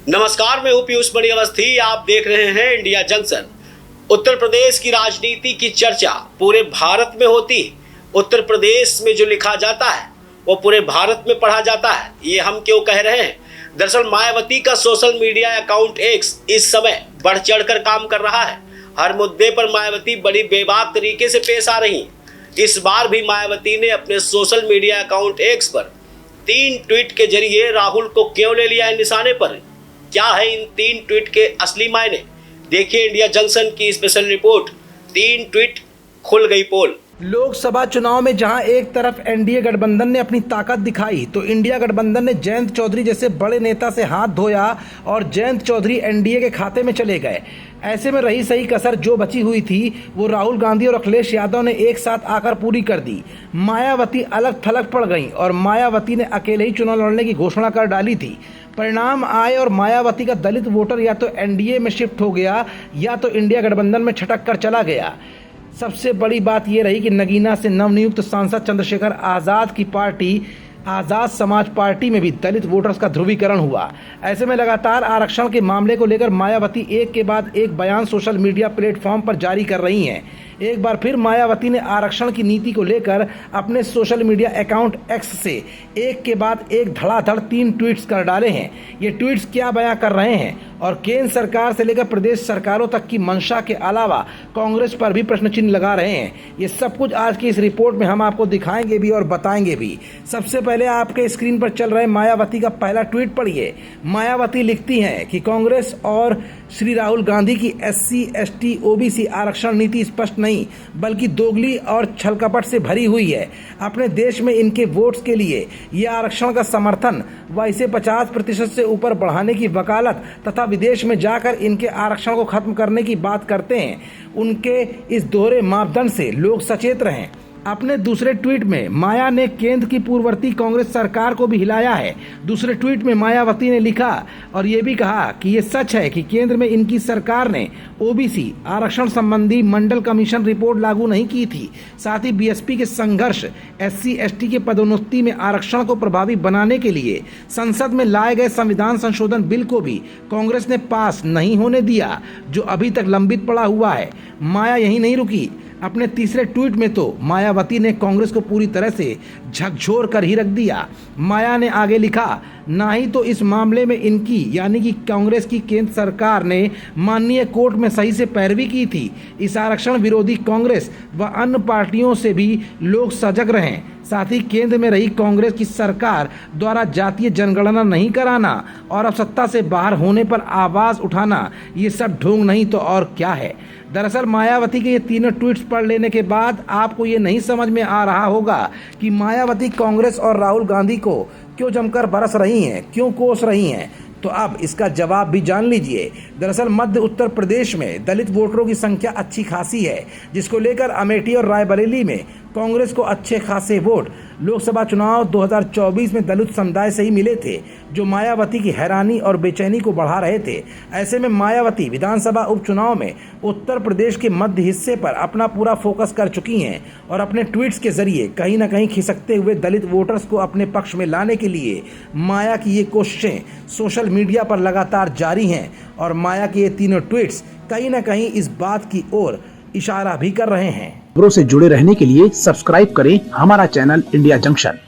नमस्कार, मैं हूं पीयूष बड़ी अवस्थी। आप देख रहे हैं इंडिया जंक्शन। उत्तर प्रदेश की राजनीति की चर्चा पूरे भारत में होती है। उत्तर प्रदेश में जो लिखा जाता है वो पूरे भारत में पढ़ा जाता है। ये हम क्यों कह रहे हैं? दरअसल मायावती का सोशल मीडिया अकाउंट एक्स इस समय बढ़ चढ़कर काम कर रहा है। हर मुद्दे पर मायावती बड़ी बेबाक तरीके से पेश आ रही है। इस बार भी मायावती ने अपने सोशल मीडिया अकाउंट एक्स पर 3 ट्वीट के जरिए राहुल को क्यों ले लिया है निशाने पर? क्या है इन 3 ट्वीट के असली मायने? देखिए इंडिया जंक्शन की स्पेशल रिपोर्ट। 3 ट्वीट खुल गई पोल। लोकसभा चुनाव में जहां एक तरफ एनडीए गठबंधन ने अपनी ताकत दिखाई तो इंडिया गठबंधन ने जयंत चौधरी जैसे बड़े नेता से हाथ धोया और जयंत चौधरी एनडीए के खाते में चले गए। ऐसे में रही सही कसर जो बची हुई थी वो राहुल गांधी और अखिलेश यादव ने एक साथ आकर पूरी कर दी। मायावती अलग थलग पड़ गईं और मायावती ने अकेले ही चुनाव लड़ने की घोषणा कर डाली थी। परिणाम आए और मायावती का दलित वोटर या तो एनडीए में शिफ्ट हो गया या तो इंडिया गठबंधन में छटक कर चला गया। सबसे बड़ी बात यह रही कि नगीना से नवनियुक्त सांसद चंद्रशेखर आज़ाद की पार्टी आज़ाद समाज पार्टी में भी दलित वोटर्स का ध्रुवीकरण हुआ। ऐसे में लगातार आरक्षण के मामले को लेकर मायावती एक के बाद एक बयान सोशल मीडिया प्लेटफॉर्म पर जारी कर रही हैं। एक बार फिर मायावती ने आरक्षण की नीति को लेकर अपने सोशल मीडिया अकाउंट एक्स से एक के बाद एक धड़ाधड़ 3 ट्वीट्स कर डाले हैं। ये ट्वीट्स क्या बयां कर रहे हैं और केंद्र सरकार से लेकर प्रदेश सरकारों तक की मंशा के अलावा कांग्रेस पर भी प्रश्न चिन्ह लगा रहे हैं। ये सब कुछ आज की इस रिपोर्ट में हम आपको दिखाएंगे भी और बताएंगे भी। सबसे पहले आपके स्क्रीन पर चल रहे मायावती का पहला ट्वीट पढ़िए। मायावती लिखती हैं कि कांग्रेस और श्री राहुल गांधी की SC ST OBC आरक्षण नीति स्पष्ट नहीं बल्कि दोगली और छलकपट से भरी हुई है। अपने देश में इनके वोट्स के लिए यह आरक्षण का समर्थन व इसे 50% से ऊपर बढ़ाने की वकालत तथा विदेश में जाकर इनके आरक्षण को खत्म करने की बात करते हैं। उनके इस दोहरे मापदंड से लोग सचेत रहें। अपने दूसरे ट्वीट में माया ने केंद्र की पूर्ववर्ती कांग्रेस सरकार को भी हिलाया है। दूसरे ट्वीट में मायावती ने लिखा और ये भी कहा कि ये सच है कि केंद्र में इनकी सरकार ने OBC आरक्षण संबंधी मंडल कमीशन रिपोर्ट लागू नहीं की थी। साथ ही BSP के संघर्ष SC ST के पदोन्नति में आरक्षण को प्रभावी बनाने के लिए संसद में लाए गए संविधान संशोधन बिल को भी कांग्रेस ने पास नहीं होने दिया, जो अभी तक लंबित पड़ा हुआ है। माया यही नहीं रुकी। अपने तीसरे ट्वीट में तो मायावती ने कांग्रेस को पूरी तरह से झकझोर कर ही रख दिया। माया ने आगे लिखा, ना ही तो इस मामले में इनकी यानी कि कांग्रेस की केंद्र सरकार ने माननीय कोर्ट में सही से पैरवी की थी। इस आरक्षण विरोधी कांग्रेस व अन्य पार्टियों से भी लोग सजग रहें। साथ ही केंद्र में रही कांग्रेस की सरकार द्वारा जातीय जनगणना नहीं कराना और अब सत्ता से बाहर होने पर आवाज उठाना, ये सब ढोंग नहीं तो और क्या है। दरअसल मायावती के ये तीनों ट्वीट्स पढ़ लेने के बाद आपको ये नहीं समझ में आ रहा होगा कि मायावती कांग्रेस और राहुल गांधी को क्यों जमकर बरस रही हैं, क्यों कोस रही हैं। तो अब इसका जवाब भी जान लीजिए। दरअसल मध्य उत्तर प्रदेश में दलित वोटरों की संख्या अच्छी खासी है, जिसको लेकर अमेठी और रायबरेली में कांग्रेस को अच्छे खासे वोट लोकसभा चुनाव 2024 में दलित समुदाय से ही मिले थे, जो मायावती की हैरानी और बेचैनी को बढ़ा रहे थे। ऐसे में मायावती विधानसभा उपचुनाव में उत्तर प्रदेश के मध्य हिस्से पर अपना पूरा फोकस कर चुकी हैं और अपने ट्वीट्स के जरिए कहीं ना कहीं खिसकते हुए दलित वोटर्स को अपने पक्ष में लाने के लिए माया की ये कोशिशें सोशल मीडिया पर लगातार जारी हैं और माया के ये तीनों ट्वीट्स कहीं ना कहीं इस बात की ओर इशारा भी कर रहे हैं। खबरों से जुड़े रहने के लिए सब्सक्राइब करें हमारा चैनल इंडिया जंक्शन।